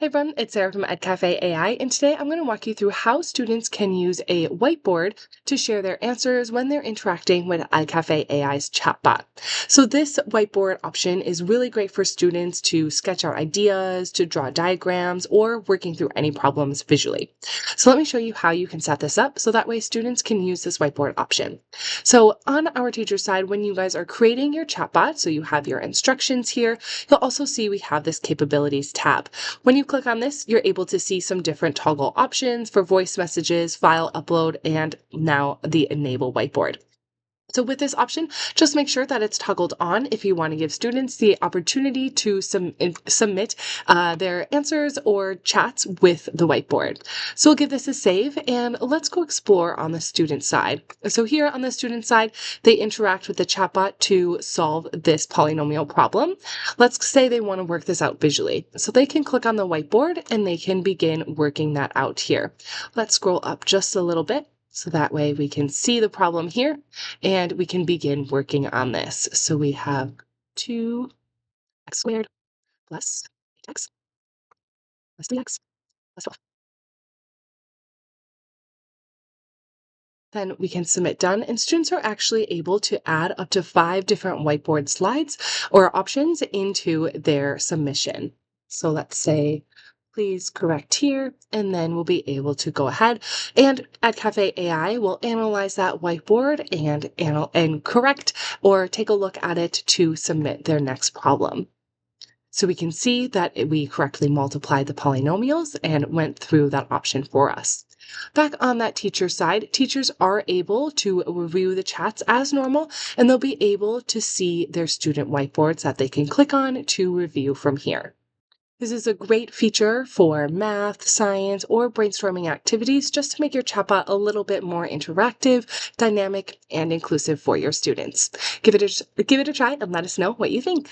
Hey everyone, it's Sara from Edcafe AI, and today I'm going to walk you through how students can use a whiteboard to share their answers when they're interacting with Edcafe AI's chatbot. So this whiteboard option is really great for students to sketch out ideas, to draw diagrams, or working through any problems visually. So let me show you how you can set this up so that way students can use this whiteboard option. So on our teacher side, when you guys are creating your chatbot, so you have your instructions here, you'll also see we have this capabilities tab. When you click on this, you're able to see some different toggle options for voice messages, file upload, and now the enable whiteboard. So with this option, just make sure that it's toggled on if you want to give students the opportunity to submit their answers or chats with the whiteboard. So we'll give this a save and let's go explore on the student side. So here on the student side, they interact with the chatbot to solve this polynomial problem. Let's say they want to work this out visually. So they can click on the whiteboard and they can begin working that out here. Let's scroll up just a little bit. So that way we can see the problem here and we can begin working on this. So we have 2x squared plus 8x plus 3x plus 12. Then we can submit done, and students are actually able to add up to 5 different whiteboard slides or options into their submission. So let's say, please correct here, and then we'll be able to go ahead and Edcafe AI will analyze that whiteboard and correct or take a look at it to submit their next problem. So we can see that we correctly multiplied the polynomials and went through that option for us. Back on that teacher side, teachers are able to review the chats as normal, and they'll be able to see their student whiteboards that they can click on to review from here. This is a great feature for math, science, or brainstorming activities just to make your chatbot a little bit more interactive, dynamic, and inclusive for your students. Give it a try and let us know what you think.